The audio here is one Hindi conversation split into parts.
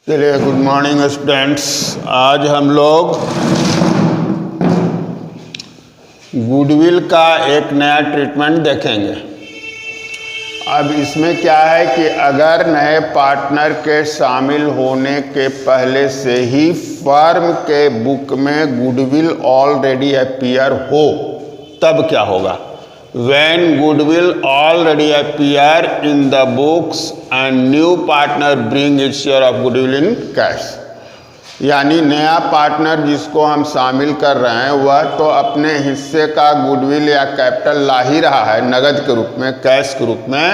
चलिए, गुड मॉर्निंग स्टूडेंट्स। आज हम लोग गुडविल का एक नया ट्रीटमेंट देखेंगे। अब इसमें क्या है कि अगर नए पार्टनर के शामिल होने के पहले से ही फर्म के बुक में गुडविल ऑलरेडी अपीयर हो तब क्या होगा। When goodwill already appear in the books and new partner bring its share of goodwill in cash, यानी नया पार्टनर जिसको हम शामिल कर रहे हैं वह तो अपने हिस्से का गुडविल या कैपिटल ला ही रहा है नगद के रूप में, कैश के रूप में,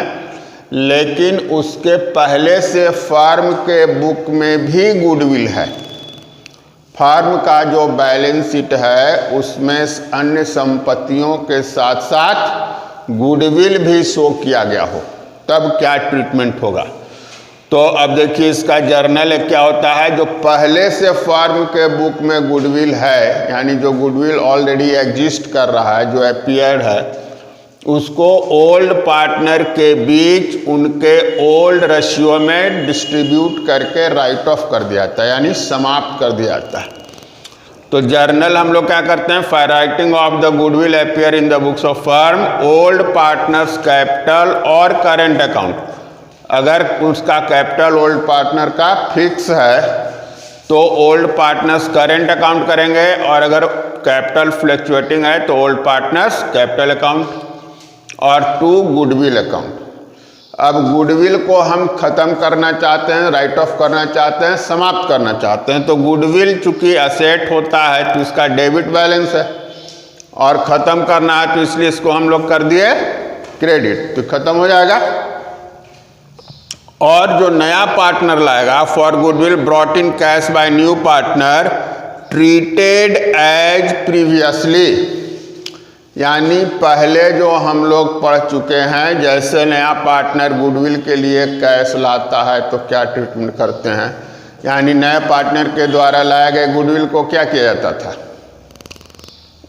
लेकिन उसके पहले से फर्म के बुक में भी गुडविल है। फर्म का जो बैलेंस शीट है उसमें अन्य संपत्तियों के साथ साथ गुडविल भी शो किया गया हो, तब क्या ट्रीटमेंट होगा। तो अब देखिए, इसका जर्नल क्या होता है। जो पहले से फर्म के बुक में गुडविल है, यानी जो गुडविल ऑलरेडी एग्जिस्ट कर रहा है, जो अपीयर्ड है, उसको ओल्ड पार्टनर के बीच उनके ओल्ड रेशियो में डिस्ट्रीब्यूट करके राइट ऑफ कर दिया जाता है, यानी समाप्त कर दिया जाता है। तो जर्नल हम लोग क्या करते हैं, for writing of the goodwill appear in the books of firm, old partners capital और करेंट अकाउंट। अगर उसका कैपिटल ओल्ड पार्टनर का फिक्स है तो ओल्ड पार्टनर्स करेंट अकाउंट करेंगे, और अगर कैपिटल फ्लक्चुएटिंग है तो ओल्ड पार्टनर्स कैपिटल अकाउंट और टू गुडविल अकाउंट। अब गुडविल को हम खत्म करना चाहते हैं, राइट ऑफ करना चाहते हैं, समाप्त करना चाहते हैं। तो गुडविल चूंकि असेट होता है तो इसका डेबिट बैलेंस है, और ख़त्म करना है तो इसलिए इसको हम लोग कर दिए क्रेडिट, तो खत्म हो जाएगा। और जो नया पार्टनर लाएगा, for goodwill brought in cash by new partner treated as previously, यानी पहले जो हम लोग पढ़ चुके हैं, जैसे नया पार्टनर गुडविल के लिए कैश लाता है तो क्या ट्रीटमेंट करते हैं, यानी नए पार्टनर के द्वारा लाए गए गुडविल को क्या किया जाता था,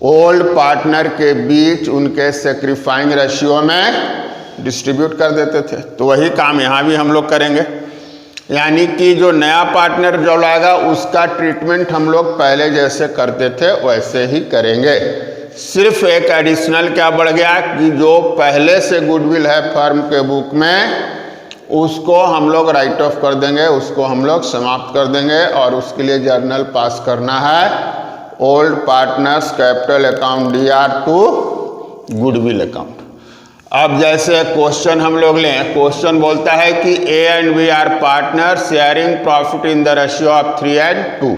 ओल्ड पार्टनर के बीच उनके सेक्रीफाइंग रेशियो में डिस्ट्रीब्यूट कर देते थे। तो वही काम यहाँ भी हम लोग करेंगे, यानी कि जो नया पार्टनर जो लाएगा उसका ट्रीटमेंट हम लोग पहले जैसे करते थे वैसे ही करेंगे। सिर्फ एक एडिशनल क्या बढ़ गया कि जो पहले से गुडविल है फर्म के बुक में, उसको हम लोग राइट ऑफ कर देंगे, उसको हम लोग समाप्त कर देंगे, और उसके लिए जर्नल पास करना है old partners capital account DR to goodwill account. अब जैसे क्वेश्चन हम लोग लें, क्वेश्चन बोलता है कि A and B are partner sharing profit in the ratio of 3:2।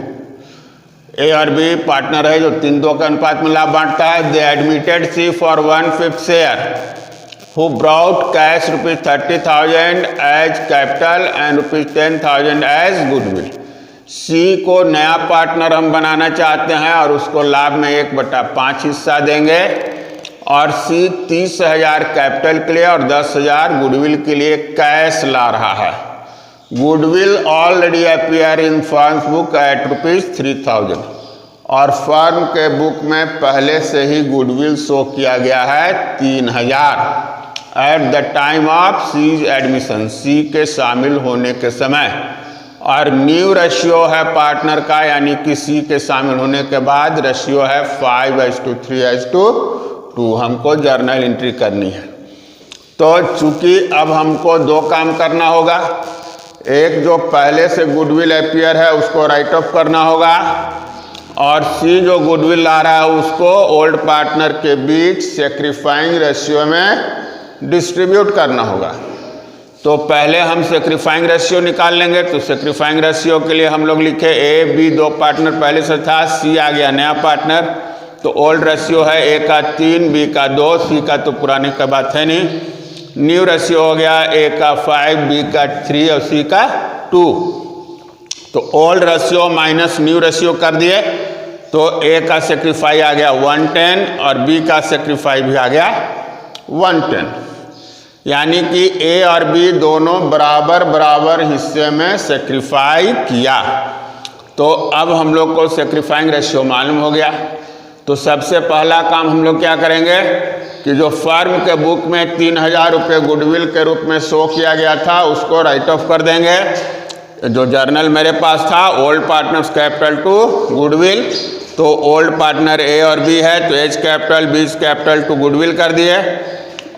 A और बी पार्टनर है जो 3:2 के अनुपात में लाभ बांटता है। They admitted C for 1/5 share who brought cash ₹30,000 as capital and ₹10,000 as goodwill. C को नया पार्टनर हम बनाना चाहते हैं और उसको लाभ में 1/5 हिस्सा देंगे, और सी 30,000 कैपिटल के लिए और 10,000 गुडविल के लिए कैश ला रहा है। Goodwill already appear in firms book at ₹3,000, और फर्म के बुक में पहले से ही गुडविल शो किया गया है 3,000 at the time of C's admission, C के शामिल होने के समय। और न्यू रेशियो है पार्टनर का, यानी कि सी के शामिल होने के बाद रेशियो है 5:3:2। हमको जर्नल एंट्री करनी है। तो चूंकि अब हमको दो काम करना होगा, एक जो पहले से गुडविल अपीयर है उसको राइट ऑफ करना होगा, और सी जो गुडविल ला रहा है उसको ओल्ड पार्टनर के बीच सेक्रीफाइंग रेशियो में डिस्ट्रीब्यूट करना होगा। तो पहले हम सेक्रीफाइंग रेशियो निकाल लेंगे। तो सेक्रीफाइंग रेशियो के लिए हम लोग लिखे A, B दो पार्टनर पहले से था, सी आ गया नया पार्टनर, तो ओल्ड रेशियो है A का 3, B का 2, C का तो पुराने का बात है नहीं। न्यू रेशियो हो गया A का 5, B का 3 और C का 2। तो old ratio minus new ratio कर दिए, तो A का सेक्रीफाई आ गया 110 और B का सेक्रीफाई भी आ गया 110, यानी कि A और B दोनों बराबर बराबर हिस्से में सेक्रीफाई किया। तो अब हम लोग को सेक्रीफाइंग रेशियो मालूम हो गया। तो सबसे पहला काम हम लोग क्या करेंगे कि जो फर्म के बुक में 3,000 रुपये गुडविल के रूप में शो किया गया था उसको राइट ऑफ कर देंगे। जो जर्नल मेरे पास था old partners capital to goodwill, तो ओल्ड पार्टनर ए और बी है तो A's capital B's capital to goodwill कर दिए,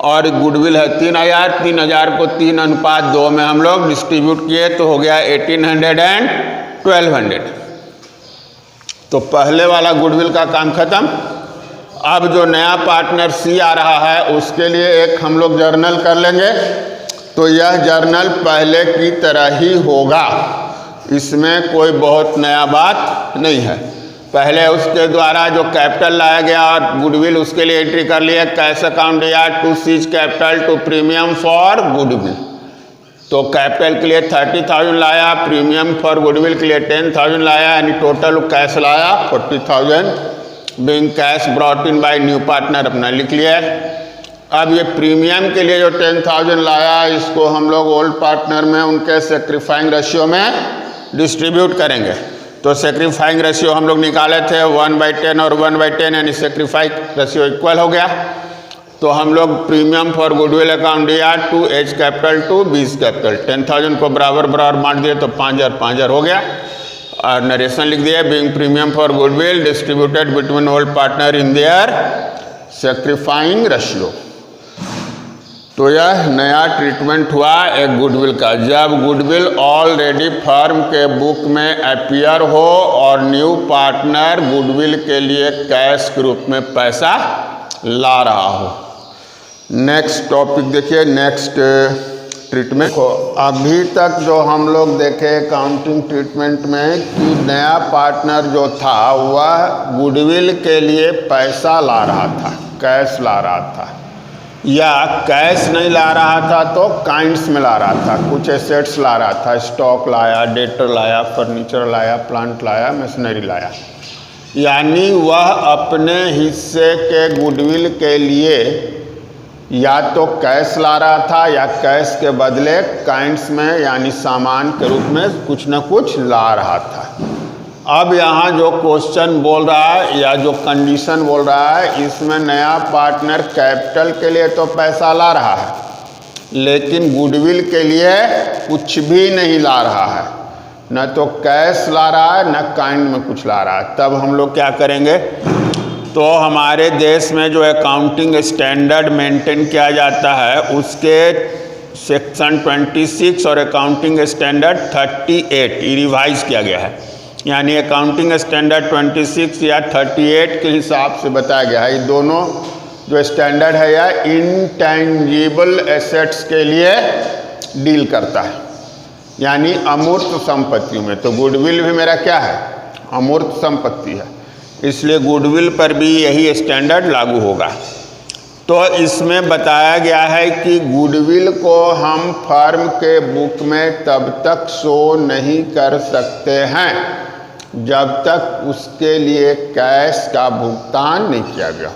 और गुडविल है 3000 को 3:2 में हम लोग डिस्ट्रीब्यूट किए तो हो गया 1800 एंड 1200। तो पहले वाला गुडविल का काम खत्म। अब जो नया पार्टनर सी आ रहा है उसके लिए एक हम लोग जर्नल कर लेंगे। तो यह जर्नल पहले की तरह ही होगा, इसमें कोई बहुत नया बात नहीं है। पहले उसके द्वारा जो कैपिटल लाया गया और गुडविल उसके लिए एंट्री कर लिया, कैश अकाउंट या to C's capital to premium for goodwill. तो कैपिटल के लिए 30,000 लाया, प्रीमियम फॉर गुडविल के लिए 10,000 लाया, यानी टोटल कैश लाया 40,000, being cash brought in by new partner अपना लिख लिया। अब ये प्रीमियम के लिए जो 10,000 लाया इसको हम लोग ओल्ड पार्टनर में उनके सेक्रीफाइंग रेशियो में डिस्ट्रीब्यूट करेंगे। तो सेक्रीफाइंग रेशियो हम लोग निकाले थे 1/10 और 1/10, यानी सेक्रीफाइंग रेशियो इक्वल हो गया। तो हम लोग प्रीमियम फॉर गुडविल अकाउंट दिया to A's capital to B's capital, 10,000 को बराबर बराबर बांट दिए तो 5,000 हो गया, और नरेशन लिख दिया being premium for goodwill distributed between old partner in their sacrificing ratio. तो यह नया ट्रीटमेंट हुआ एक गुडविल का। जब गुडविल ऑलरेडी फर्म के बुक में अपीयर हो और न्यू पार्टनर गुडविल के लिए कैश के रूप में पैसा ला रहा हो। नेक्स्ट टॉपिक देखिए, नेक्स्ट ट्रीटमेंट को। अभी तक जो हम लोग देखे अकाउंटिंग ट्रीटमेंट में कि नया पार्टनर जो था वह गुडविल के लिए पैसा ला रहा था, कैश ला रहा था, या कैश नहीं ला रहा था तो काइंड्स में ला रहा था, कुछ एसेट्स ला रहा था, स्टॉक लाया, डेटर लाया, फर्नीचर लाया, प्लांट लाया, मशीनरी लाया, यानी वह अपने हिस्से के गुडविल के लिए या तो कैश ला रहा था या कैश के बदले काइंड्स में यानी सामान के रूप में कुछ न कुछ ला रहा था। अब यहाँ जो क्वेश्चन बोल रहा है या जो कंडीशन बोल रहा है, इसमें नया पार्टनर कैपिटल के लिए तो पैसा ला रहा है लेकिन गुडविल के लिए कुछ भी नहीं ला रहा है, न तो कैश ला रहा है न काइंड में कुछ ला रहा है। तब हम लोग क्या करेंगे, तो हमारे देश में जो अकाउंटिंग स्टैंडर्ड मेंटेन किया जाता है उसके सेक्शन 26 और अकाउंटिंग स्टैंडर्ड 38 रिवाइज किया गया है, यानी अकाउंटिंग स्टैंडर्ड 26 या 38 के हिसाब से बताया गया है। ये दोनों जो स्टैंडर्ड है या इंटेंजिबल एसेट्स के लिए डील करता है, यानी अमूर्त संपत्तियों में। तो गुडविल भी मेरा क्या है, अमूर्त संपत्ति है, इसलिए गुडविल पर भी यही स्टैंडर्ड लागू होगा। तो इसमें बताया गया है कि गुडविल को हम फर्म के बुक में तब तक शो नहीं कर सकते हैं जब तक उसके लिए कैश का भुगतान नहीं किया गया।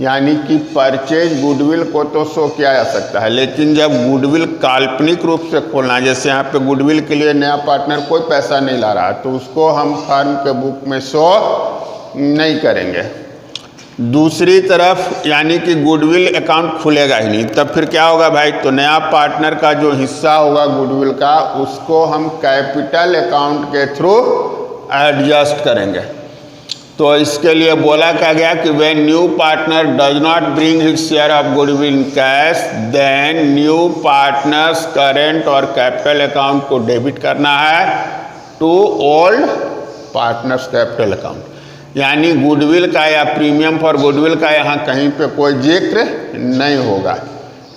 यानी कि परचेज गुडविल को तो शो किया जा सकता है, लेकिन जब गुडविल काल्पनिक रूप से खोलना है, जैसे यहाँ पे गुडविल के लिए नया पार्टनर कोई पैसा नहीं ला रहा, तो उसको हम फर्म के बुक में शो नहीं करेंगे। दूसरी तरफ यानी कि गुडविल अकाउंट खुलेगा ही नहीं, तब फिर क्या होगा भाई, तो नया पार्टनर का जो हिस्सा होगा गुडविल का उसको हम कैपिटल अकाउंट के थ्रू एडजस्ट करेंगे। तो इसके लिए बोला क्या गया कि when new partner does not bring his share of goodwill in cash then new partners current और कैपिटल अकाउंट को डेबिट करना है to old partners capital account. यानी गुडविल का या प्रीमियम फॉर गुडविल का यहाँ कहीं पे कोई जिक्र नहीं होगा,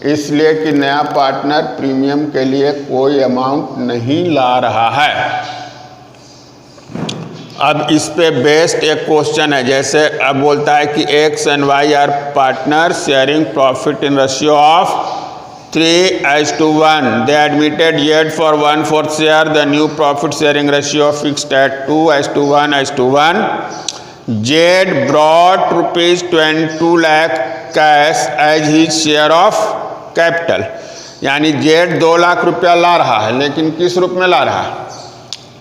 इसलिए कि नया पार्टनर प्रीमियम के लिए कोई अमाउंट नहीं ला रहा है। अब इस पे बेस्ड एक क्वेश्चन है, जैसे अब बोलता है कि X and Y are partner sharing profit in ratio of 3:1. They admitted Z for 1/4 share. The new profit sharing ratio fixed at 2:1:1. Z brought ₹22 lakh cash as his share of capital. यानी Z 2 लाख रुपया ला रहा है, लेकिन किस रूप में ला रहा है,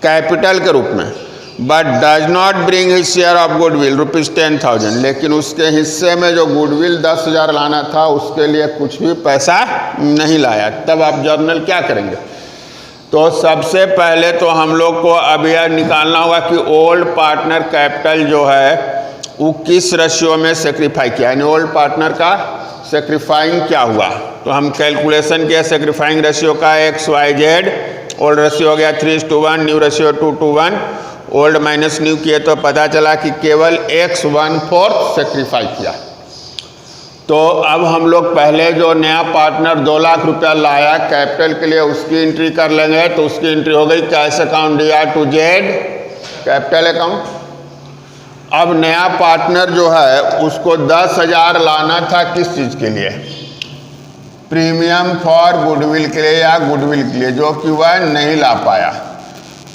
कैपिटल के रूप में। But does not bring his share of goodwill ₹10,000, लेकिन उसके हिस्से में जो गुडविल 10,000 लाना था उसके लिए कुछ भी पैसा नहीं लाया। तब आप जर्नल क्या करेंगे, तो सबसे पहले तो हम लोग को अब यह निकालना होगा कि ओल्ड पार्टनर कैपिटल जो है वो किस रेशियो में सेक्रीफाई किया, यानी ओल्ड पार्टनर का सेक्रीफाइंग क्या हुआ। तो हम कैलकुलेशन किया सेक्रीफाइंग रेशियो का XYZ। ओल्ड रेशियो हो गया 3:1, new ratio 2:1। Old minus new किए तो पता चला कि केवल X 1/4 सेक्रीफाई किया। तो अब हम लोग पहले जो नया पार्टनर 2 लाख रुपया लाया कैपिटल के लिए उसकी एंट्री कर लेंगे। तो उसकी एंट्री हो गई cash account DR to Z capital account. अब नया पार्टनर जो है उसको 10,000 लाना था, किस चीज़ के लिए, प्रीमियम फॉर गुडविल के लिए या गुडविल के लिए, जो कि वह नहीं ला पाया।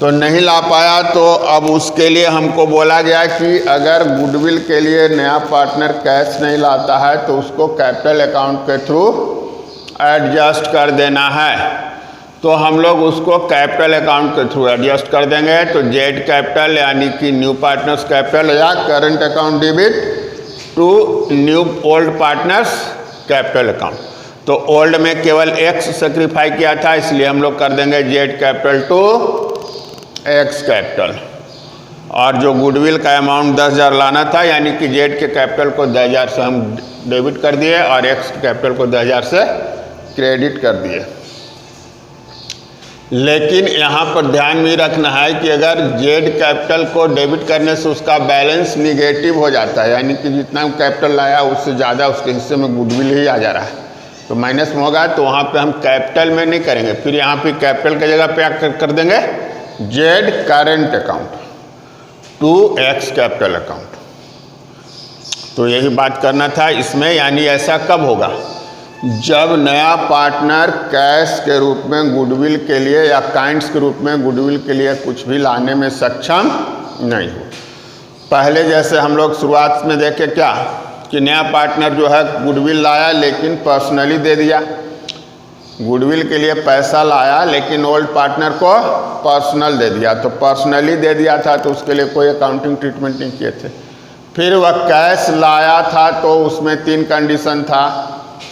तो नहीं ला पाया तो अब उसके लिए हमको बोला गया कि अगर गुडविल के लिए नया पार्टनर कैश नहीं लाता है तो उसको कैपिटल अकाउंट के थ्रू एडजस्ट कर देना है। तो हम लोग उसको कैपिटल अकाउंट के थ्रू एडजस्ट कर देंगे। तो जेड कैपिटल यानी कि न्यू पार्टनर्स कैपिटल या current account debit to new old partners capital account. तो ओल्ड में केवल X सेक्रीफाई किया था, इसलिए हम लोग कर देंगे Z capital to X capital. और जो गुडविल का अमाउंट 10,000 लाना था, यानी कि जेड के कैपिटल को 10,000 से हम डेबिट कर दिए और X के कैपिटल को 10,000 से क्रेडिट कर दिए। लेकिन यहाँ पर ध्यान में रखना है कि अगर जेड कैपिटल को डेबिट करने से उसका बैलेंस निगेटिव हो जाता है, यानी कि जितना कैपिटल लाया उससे ज़्यादा उसके हिस्से में गुडविल ही आ जा रहा है, तो माइनस में होगा। तो वहाँ पे हम कैपिटल में नहीं करेंगे, फिर यहाँ पे कैपिटल की जगह पे कर देंगे Z current account to X capital account. तो यही बात करना था इसमें। यानी ऐसा कब होगा, जब नया पार्टनर कैश के रूप में गुडविल के लिए या काइंड्स के रूप में गुडविल के लिए कुछ भी लाने में सक्षम नहीं हो। पहले जैसे हम लोग शुरुआत में देखे क्या कि नया पार्टनर जो है गुडविल लाया लेकिन पर्सनली दे दिया, गुडविल के लिए पैसा लाया लेकिन ओल्ड पार्टनर को पर्सनल दे दिया। तो पर्सनली दे दिया था तो उसके लिए कोई अकाउंटिंग ट्रीटमेंट नहीं किए थे। फिर वह कैश लाया था तो उसमें 3 कंडीशन था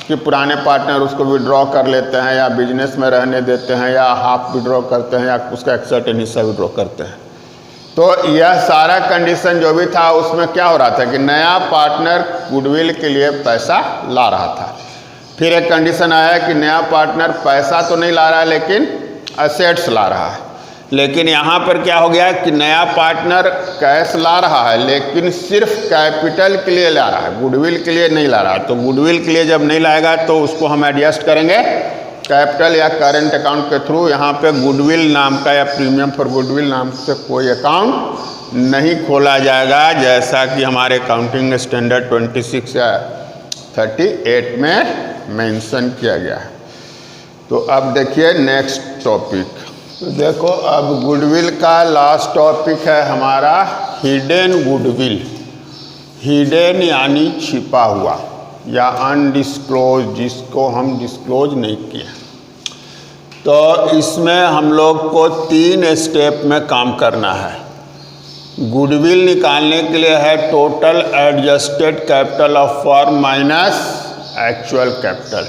कि पुराने पार्टनर उसको विड्रॉ कर लेते हैं या बिजनेस में रहने देते हैं या हाफ विड्रॉ करते हैं या उसका एक सर्टेन हिस्सा विड्रॉ करते हैं। तो यह सारा कंडीशन जो भी था उसमें क्या हो रहा था कि नया पार्टनर गुडविल के लिए पैसा ला रहा था। फिर एक कंडीशन आया कि नया पार्टनर पैसा तो नहीं ला रहा है लेकिन असेट्स ला रहा है। लेकिन यहाँ पर क्या हो गया कि नया पार्टनर कैश ला रहा है लेकिन सिर्फ कैपिटल के लिए ला रहा है, गुडविल के लिए नहीं ला रहा। तो गुडविल के लिए जब नहीं लाएगा तो उसको हम एडजस्ट करेंगे कैपिटल या करंट अकाउंट के थ्रू। यहाँ पे गुडविल नाम का या प्रीमियम फॉर गुडविल नाम से कोई अकाउंट नहीं खोला जाएगा, जैसा कि हमारे अकाउंटिंग स्टैंडर्ड 26 या 38 में मेंशन किया गया है। तो अब देखिए नेक्स्ट टॉपिक। तो देखो अब गुडविल का लास्ट टॉपिक है हमारा हिडन गुडविल। हिडन यानी छिपा हुआ या अनडिस्क्लोज, जिसको हम डिस्क्लोज नहीं किए। तो इसमें हम लोग को 3 स्टेप में काम करना है। गुडविल निकालने के लिए है total adjusted capital of firm minus actual capital.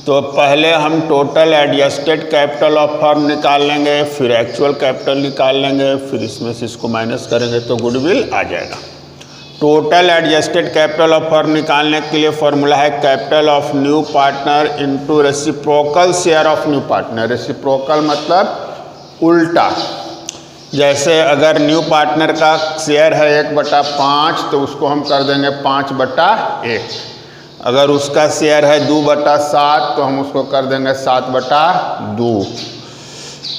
तो पहले हम total adjusted capital of firm निकाल लेंगे, फिर एक्चुअल कैपिटल निकाल लेंगे, फिर इसमें से इसको माइनस करेंगे तो गुडविल आ जाएगा। Total adjusted capital of firm निकालने के लिए फॉर्मूला है capital of new partner into reciprocal share of new partner. Reciprocal मतलब उल्टा। जैसे अगर न्यू पार्टनर का शेयर है 1/5 तो उसको हम कर देंगे 5/1। अगर उसका शेयर है 2/7 तो हम उसको कर देंगे 7/2।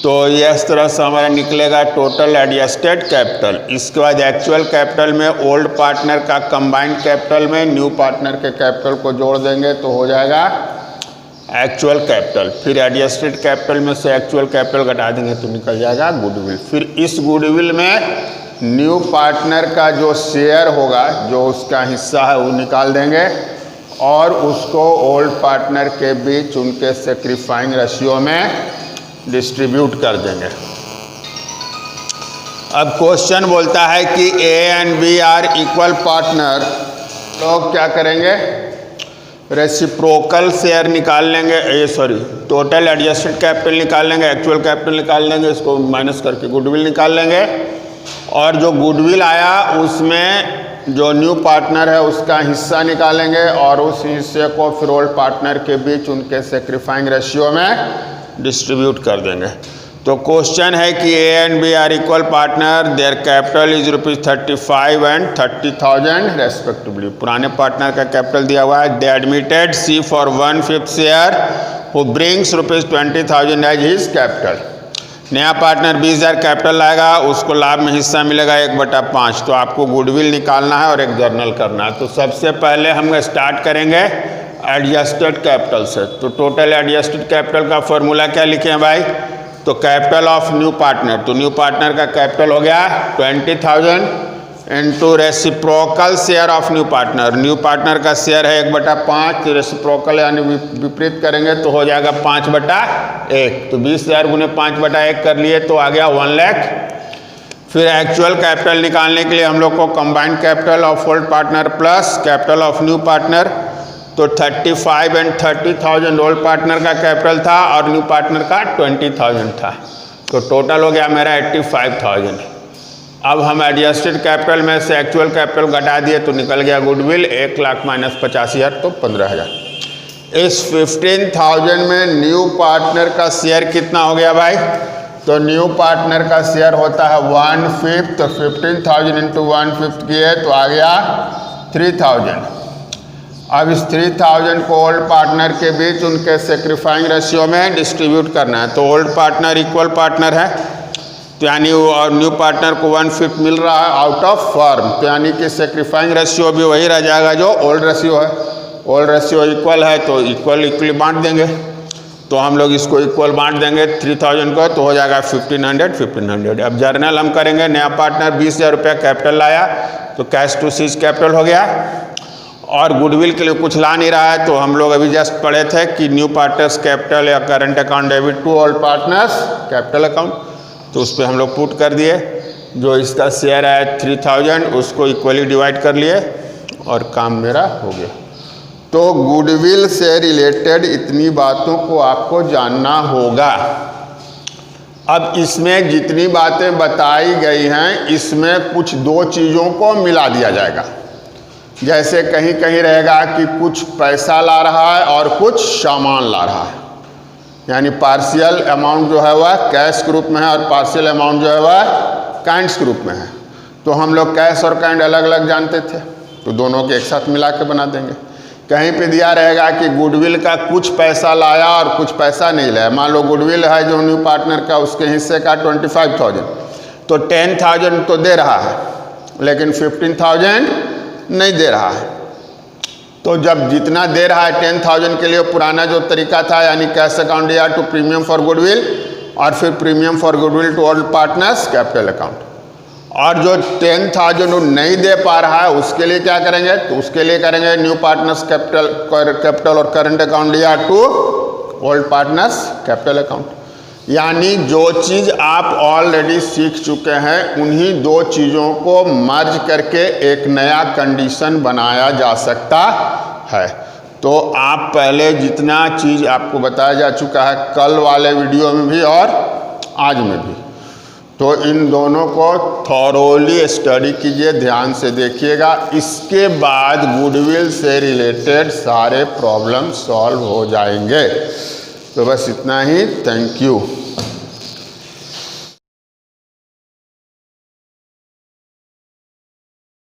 तो ये इस तरह से हमारा निकलेगा टोटल एडजस्टेड कैपिटल। इसके बाद एक्चुअल कैपिटल में ओल्ड पार्टनर का कंबाइंड कैपिटल में न्यू पार्टनर के कैपिटल को जोड़ देंगे तो हो जाएगा एक्चुअल कैपिटल। फिर एडजस्टेड कैपिटल में से एक्चुअल कैपिटल घटा देंगे तो निकल जाएगा गुडविल। फिर इस गुडविल में न्यू पार्टनर का जो शेयर होगा, जो उसका हिस्सा है, वो निकाल देंगे और उसको ओल्ड पार्टनर के बीच उनके सेक्रीफाइंग रेशियो में डिस्ट्रीब्यूट कर देंगे। अब क्वेश्चन बोलता है कि A and B are equal partner. लोग क्या करेंगे रेसिप्रोकल शेयर निकाल लेंगे, टोटल एडजस्टेड कैपिटल निकाल लेंगे, एक्चुअल कैपिटल निकाल लेंगे, इसको माइनस करके गुडविल निकाल लेंगे, और जो गुडविल आया उसमें जो न्यू पार्टनर है उसका हिस्सा निकालेंगे और उस हिस्से को फिर ओल्ड पार्टनर के बीच उनके सैक्रिफाइंग रेशियो में डिस्ट्रीब्यूट कर देंगे। तो क्वेश्चन है कि A and B are equal partner, their capital is ₹35 and 30,000 respectively. पुराने पार्टनर का कैपिटल दिया हुआ है। They admitted C for 1/5 share who brings ₹20,000 as his capital. नया पार्टनर 20,000 कैपिटल लाएगा, उसको लाभ में हिस्सा मिलेगा 1/5। तो आपको गुडविल निकालना है और एक जर्नल करना है। तो सबसे पहले हम स्टार्ट करेंगे एडजस्टेड कैपिटल से। तो टोटल एडजस्टेड कैपिटल का फॉर्मूला क्या लिखे हैं भाई? तो कैपिटल ऑफ न्यू पार्टनर, तो न्यू पार्टनर का कैपिटल हो गया 20,000 into reciprocal share of new partner. New partner का शेयर है 1/5, रेसिप्रोकल यानी विपरीत करेंगे तो हो जाएगा 5/1। तो 20,000 गुने 5/1 कर लिए तो आ गया 1 लाख। फिर एक्चुअल कैपिटल निकालने के लिए हम लोग को combined capital of old partner plus capital of new partner, तो 35 एंड 30,000 ओल्ड पार्टनर का कैपिटल था और न्यू पार्टनर का 20,000 था। तो टोटल हो गया मेरा 85,000। अब हम एडजस्टेड कैपिटल में से एक्चुअल कैपिटल घटा दिए तो निकल गया गुडविल 1 लाख माइनस 85,000 तो 15,000। इस 15,000 में न्यू पार्टनर का शेयर कितना हो गया भाई? तो न्यू पार्टनर का शेयर होता है 1/5, तो 15,000 इंटू 1/5 किए तो आ गया 3,000। अब इस 3,000 को ओल्ड पार्टनर के बीच उनके सैक्रिफाइंग रेशियो में डिस्ट्रीब्यूट करना है। तो ओल्ड पार्टनर इक्वल पार्टनर है, तो यानी और न्यू पार्टनर को 1/5 मिल रहा है आउट ऑफ फर्म, तो यानी कि सैक्रिफाइंग रेशियो भी वही रह जाएगा जो ओल्ड रेशियो है। ओल्ड रेशियो इक्वल है तो इक्वली बांट देंगे। तो हम लोग इसको इक्वल बांट देंगे 3,000 को, तो हो जाएगा 1,500। अब जर्नल हम करेंगे। नया पार्टनर 20,000 रुपया कैपिटल लाया तो कैश टू सीज कैपिटल हो गया, और गुडविल के लिए कुछ ला नहीं रहा है। तो हम लोग अभी जस्ट पढ़े थे कि न्यू पार्टनर्स कैपिटल या current account debit to old partners capital account, तो उस पर हम लोग पुट कर दिए। जो इसका शेयर है 3,000 उसको इक्वली डिवाइड कर लिए और काम मेरा हो गया। तो गुडविल से रिलेटेड इतनी बातों को आपको जानना होगा। अब इसमें जितनी बातें बताई गई हैं इसमें कुछ 2 चीज़ों को मिला दिया जाएगा। जैसे कहीं कहीं रहेगा कि कुछ पैसा ला रहा है और कुछ सामान ला रहा है, यानी पार्शियल अमाउंट जो है वह कैश के रूप में है और पार्शियल अमाउंट जो है वह काइंड्स के रूप में है। तो हम लोग कैश और काइंड अलग अलग जानते थे, तो दोनों के एक साथ मिला के बना देंगे। कहीं पे दिया रहेगा कि गुडविल का कुछ पैसा लाया और कुछ पैसा नहीं लाया। मान लो गुडविल है जो न्यू पार्टनर का, उसके हिस्से का 25,000, तो 10,000 तो दे रहा है लेकिन 15,000 नहीं दे रहा है। तो जब जितना दे रहा है 10,000 के लिए पुराना जो तरीका था, यानी कैश अकाउंट या टू प्रीमियम फॉर गुडविल और फिर premium for goodwill to old partners capital account. और जो 10,000 वो नहीं दे पा रहा है उसके लिए क्या करेंगे? तो उसके लिए करेंगे न्यू पार्टनर्स कैपिटल और करंट अकाउंट या to old partners capital account. यानी जो चीज़ आप ऑलरेडी सीख चुके हैं उन्हीं 2 चीज़ों को मर्ज करके एक नया कंडीशन बनाया जा सकता है। तो आप पहले जितना चीज़ आपको बताया जा चुका है कल वाले वीडियो में भी और आज में भी, तो इन दोनों को थॉरोली स्टडी कीजिए, ध्यान से देखिएगा। इसके बाद गुडविल से रिलेटेड सारे प्रॉब्लम सॉल्व हो जाएंगे। तो बस इतना ही। Thank you.